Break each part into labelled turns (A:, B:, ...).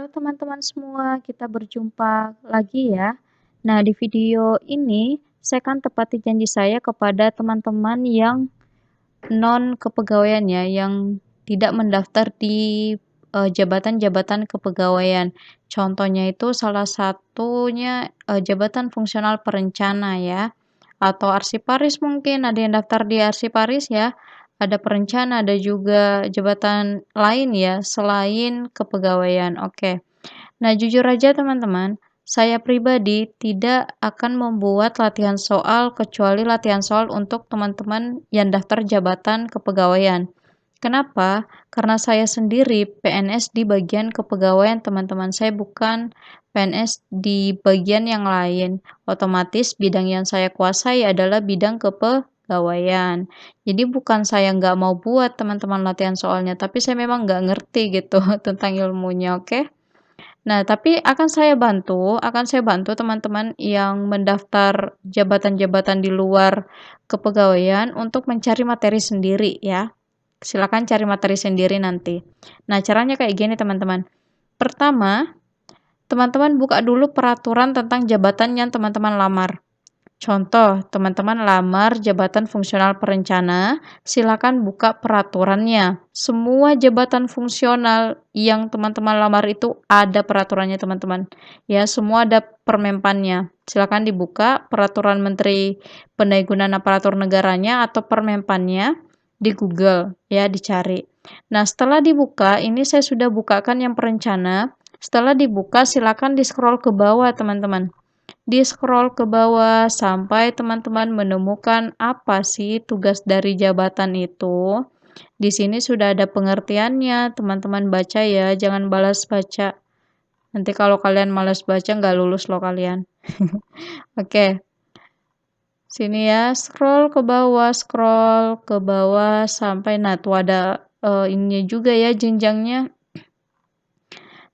A: Halo teman-teman semua, kita berjumpa lagi ya. Nah, di video ini saya akan tepati janji saya kepada teman-teman yang non kepegawaian ya, yang tidak mendaftar di jabatan-jabatan kepegawaian. Contohnya itu salah satunya jabatan fungsional perencana ya, atau arsiparis mungkin ada yang daftar di arsiparis ya. Ada perencana, ada juga jabatan lain ya selain kepegawaian. Oke. Nah, jujur aja teman-teman, saya pribadi tidak akan membuat latihan soal kecuali latihan soal untuk teman-teman yang daftar jabatan kepegawaian. Kenapa? Karena saya sendiri PNS di bagian kepegawaian teman-teman. Saya bukan PNS di bagian yang lain. Otomatis bidang yang saya kuasai adalah bidang kepegawaian. Jadi bukan saya nggak mau buat teman-teman latihan soalnya, tapi saya memang nggak ngerti gitu tentang ilmunya, oke? Nah, tapi akan saya bantu teman-teman yang mendaftar jabatan-jabatan di luar kepegawaian untuk mencari materi sendiri ya. Silakan cari materi sendiri nanti. Nah, caranya kayak gini teman-teman. Pertama, teman-teman buka dulu peraturan tentang jabatan yang teman-teman lamar. Contoh, teman-teman lamar jabatan fungsional perencana, silakan buka peraturannya. Semua jabatan fungsional yang teman-teman lamar itu ada peraturannya, teman-teman. Ya, semua ada permenpannya. Silakan dibuka peraturan Menteri Pendayagunaan Aparatur Negaranya atau permenpannya di Google, ya, dicari. Nah, setelah dibuka, ini saya sudah bukakan yang perencana. Setelah dibuka, silakan di-scroll ke bawah, teman-teman. Di-scroll ke bawah sampai teman-teman menemukan apa sih tugas dari jabatan itu. Di sini sudah ada pengertiannya, teman-teman baca ya, jangan balas baca. Nanti kalau kalian malas baca nggak lulus loh kalian. Oke, sini ya, scroll ke bawah sampai nah tuh ada ininya juga ya jenjangnya.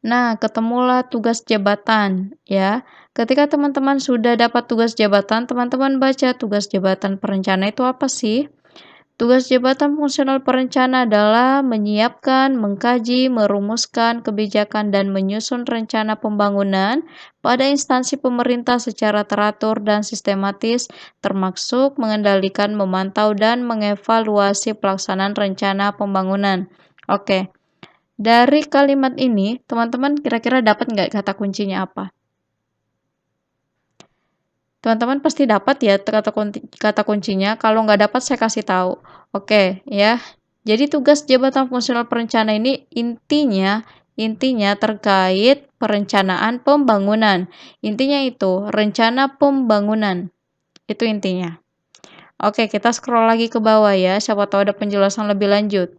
A: Nah, ketemulah tugas jabatan, ya. Ketika teman-teman sudah dapat tugas jabatan, teman-teman baca tugas jabatan perencana itu apa sih? Tugas jabatan fungsional perencana adalah menyiapkan, mengkaji, merumuskan kebijakan, dan menyusun rencana pembangunan pada instansi pemerintah secara teratur dan sistematis, termasuk mengendalikan, memantau, dan mengevaluasi pelaksanaan rencana pembangunan. Oke. Dari kalimat ini, teman-teman kira-kira dapat nggak kata kuncinya apa? Teman-teman pasti dapat ya kata kuncinya. Kalau nggak dapat, saya kasih tahu. Oke, ya. Jadi tugas jabatan fungsional perencana ini intinya terkait perencanaan pembangunan. Intinya itu rencana pembangunan. Itu intinya. Oke, kita scroll lagi ke bawah ya. Siapa tahu ada penjelasan lebih lanjut.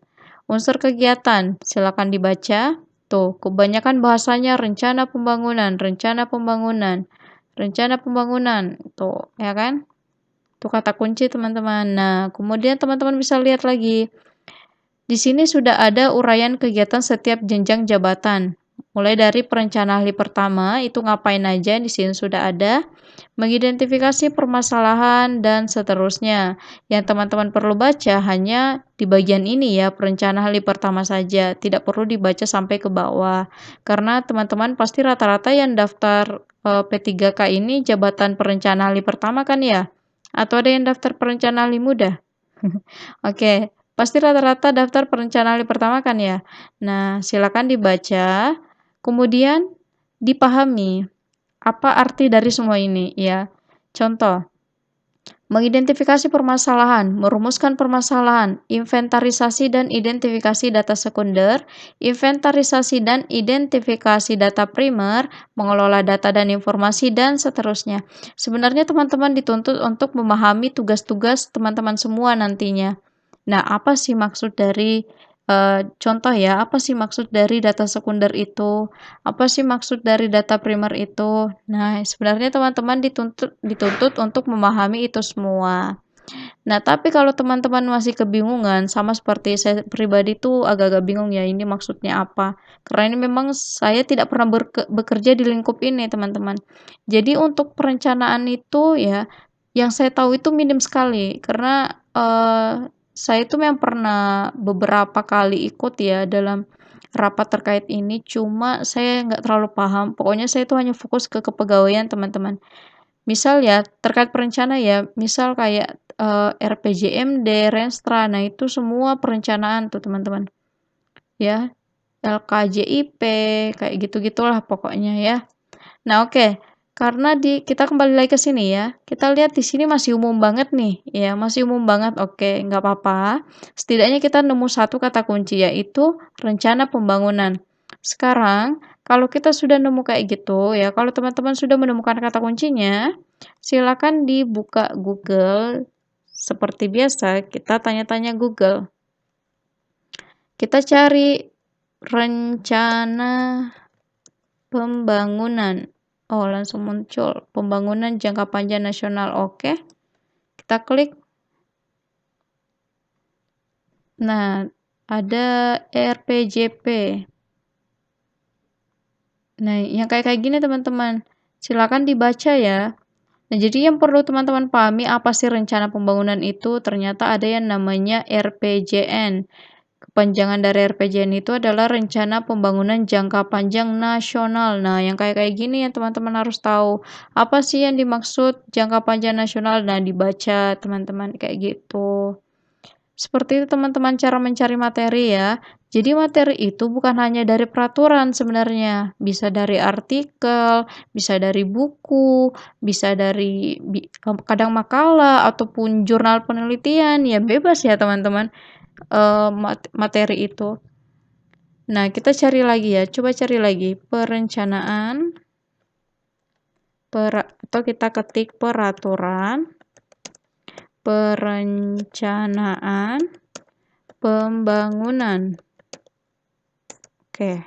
A: Unsur kegiatan, silakan dibaca. Tuh, kebanyakan bahasanya rencana pembangunan, rencana pembangunan, rencana pembangunan. Tuh, ya kan? Itu kata kunci teman-teman. Nah, kemudian teman-teman bisa lihat lagi. Di sini sudah ada uraian kegiatan setiap jenjang jabatan. Mulai dari perencana ahli pertama, itu ngapain aja, di sini sudah ada. Mengidentifikasi permasalahan, dan seterusnya. Yang teman-teman perlu baca hanya di bagian ini ya, perencana ahli pertama saja. Tidak perlu dibaca sampai ke bawah. Karena teman-teman pasti rata-rata yang daftar P3K ini jabatan perencana ahli pertama kan ya? Atau ada yang daftar perencana ahli muda? Oke, pasti rata-rata daftar perencana ahli pertama kan ya? Nah, silakan dibaca, kemudian dipahami apa arti dari semua ini ya. Contoh, mengidentifikasi permasalahan, merumuskan permasalahan, inventarisasi dan identifikasi data sekunder, inventarisasi dan identifikasi data primer, mengelola data dan informasi, dan seterusnya. Sebenarnya teman-teman dituntut untuk memahami tugas-tugas teman-teman semua nantinya. Nah, apa sih maksud dari contoh ya, apa sih maksud dari data sekunder itu? Apa sih maksud dari data primer itu? Nah, sebenarnya teman-teman dituntut untuk memahami itu semua. Nah, tapi kalau teman-teman masih kebingungan, sama seperti saya pribadi tuh agak-agak bingung ya, ini maksudnya apa? Karena ini memang saya tidak pernah bekerja di lingkup ini, teman-teman. Jadi untuk perencanaan itu ya, yang saya tahu itu minim sekali, karena saya itu memang pernah beberapa kali ikut ya dalam rapat terkait ini, cuma saya nggak terlalu paham. Pokoknya saya itu hanya fokus ke kepegawaian, teman-teman. Misal ya, terkait perencana ya, misal kayak, RPJMD, Renstra, nah itu semua perencanaan tuh, teman-teman, ya. LKJIP, kayak gitu-gitulah pokoknya ya. Nah, oke. Karena kita kembali lagi ke sini ya. Kita lihat di sini masih umum banget nih, ya, masih umum banget. Oke, nggak apa-apa. Setidaknya kita nemu satu kata kunci yaitu rencana pembangunan. Sekarang, kalau kita sudah nemu kayak gitu ya, kalau teman-teman sudah menemukan kata kuncinya, silakan dibuka Google. Seperti biasa, kita tanya-tanya Google. Kita cari rencana pembangunan. Oh, langsung muncul. Pembangunan jangka panjang nasional. Oke. Kita klik. Nah, ada RPJP. Nah, yang kayak gini teman-teman. Silakan dibaca ya. Nah, jadi yang perlu teman-teman pahami apa sih rencana pembangunan itu? Ternyata ada yang namanya RPJN. Kepanjangan dari RPJN itu adalah Rencana Pembangunan Jangka Panjang Nasional. Nah, yang kayak gini yang teman-teman harus tahu. Apa sih yang dimaksud jangka panjang nasional? Nah, dibaca teman-teman kayak gitu. Seperti itu teman-teman cara mencari materi ya. Jadi materi itu bukan hanya dari peraturan sebenarnya. Bisa dari artikel, bisa dari buku, bisa dari kadang makalah ataupun jurnal penelitian. Ya bebas ya teman-teman materi itu. Nah, kita cari lagi ya. Coba cari lagi perencanaan atau kita ketik peraturan perencanaan pembangunan. Oke.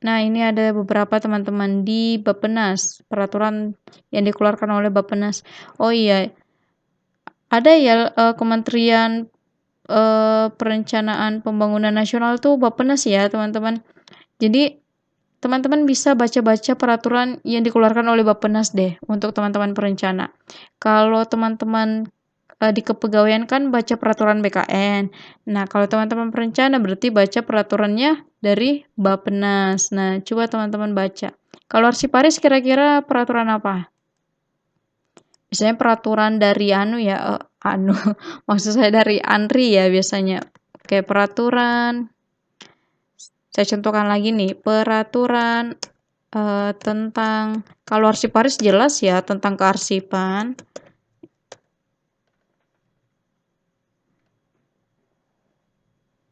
A: Nah, ini ada beberapa teman-teman di Bappenas, peraturan yang dikeluarkan oleh Bappenas. Oh iya, ada ya Kementerian Perencanaan Pembangunan Nasional tuh Bappenas ya, teman-teman. Jadi teman-teman bisa baca-baca peraturan yang dikeluarkan oleh Bappenas deh untuk teman-teman perencana. Kalau teman-teman di kepegawaian kan baca peraturan BKN. Nah, kalau teman-teman perencana berarti baca peraturannya dari Bappenas. Nah, coba teman-teman baca. Kalau Arsiparis kira-kira peraturan apa? Biasanya peraturan dari maksud saya dari ANRI ya biasanya. Oke, peraturan. Saya contohkan lagi nih, peraturan tentang, kalau Arsiparis jelas ya tentang kearsipan.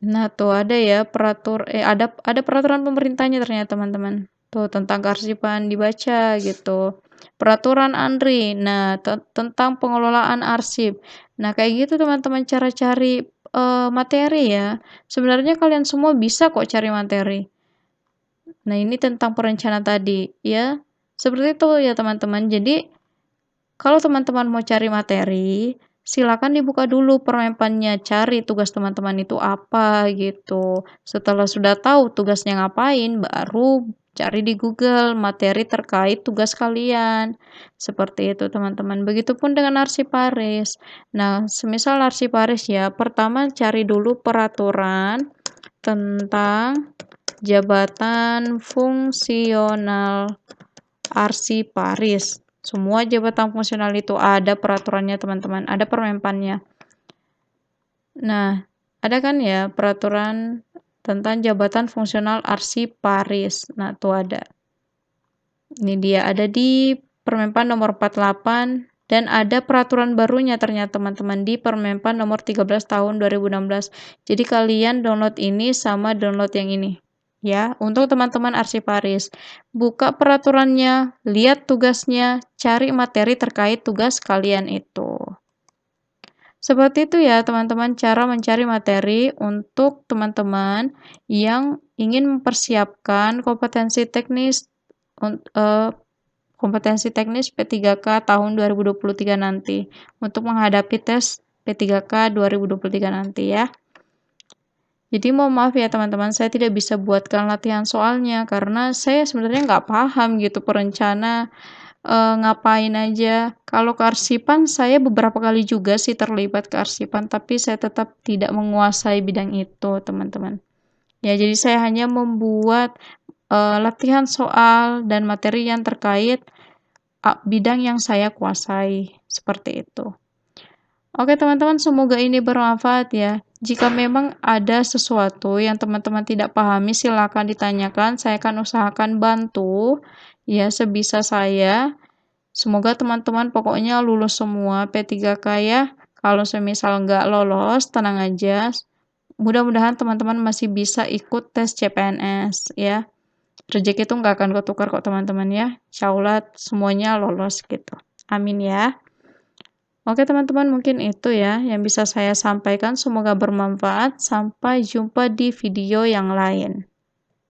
A: Nah, tuh ada ya ada peraturan pemerintahnya ternyata teman-teman. Tuh tentang kearsipan dibaca gitu. Peraturan ANRI. Nah, tentang pengelolaan arsip. Nah, kayak gitu teman-teman cara cari materi ya. Sebenarnya kalian semua bisa kok cari materi. Nah, ini tentang perencanaan tadi ya. Seperti itu ya teman-teman. Jadi, kalau teman-teman mau cari materi, silakan dibuka dulu permenpannya, cari tugas teman-teman itu apa gitu. Setelah sudah tahu tugasnya ngapain, baru cari di Google materi terkait tugas kalian. Seperti itu teman-teman. Begitupun dengan Arsiparis. Nah, semisal Arsiparis ya, pertama cari dulu peraturan tentang jabatan fungsional Arsiparis. Semua jabatan fungsional itu ada peraturannya teman-teman, ada permenpannya. Nah, ada kan ya peraturan tentang jabatan fungsional Arsiparis. Nah, tuh ada. Ini dia ada di Permenpan nomor 48 dan ada peraturan barunya ternyata teman-teman di Permenpan nomor 13 tahun 2016. Jadi kalian download ini sama download yang ini. Ya, untuk teman-teman Arsiparis. Buka peraturannya, lihat tugasnya, cari materi terkait tugas kalian itu. Seperti itu ya teman-teman cara mencari materi untuk teman-teman yang ingin mempersiapkan kompetensi teknis P3K tahun 2023 nanti untuk menghadapi tes P3K 2023 nanti ya. Jadi mohon maaf ya teman-teman, saya tidak bisa buatkan latihan soalnya karena saya sebenarnya nggak paham gitu perencana ngapain aja. Kalau kearsipan saya beberapa kali juga sih terlibat kearsipan, tapi saya tetap tidak menguasai bidang itu, teman-teman. Ya, jadi saya hanya membuat, latihan soal dan materi yang terkait bidang yang saya kuasai, seperti itu. Oke teman-teman, semoga ini bermanfaat ya. Jika memang ada sesuatu yang teman-teman tidak pahami, silakan ditanyakan, saya akan usahakan bantu, ya sebisa saya. Semoga teman-teman pokoknya lulus semua P3K ya. Kalau semisal nggak lolos, tenang aja. Mudah-mudahan teman-teman masih bisa ikut tes CPNS ya. Rezeki itu nggak akan ketukar kok teman-teman ya. Insya Allah semuanya lolos gitu. Amin ya. Oke teman-teman, mungkin itu ya yang bisa saya sampaikan. Semoga bermanfaat. Sampai jumpa di video yang lain.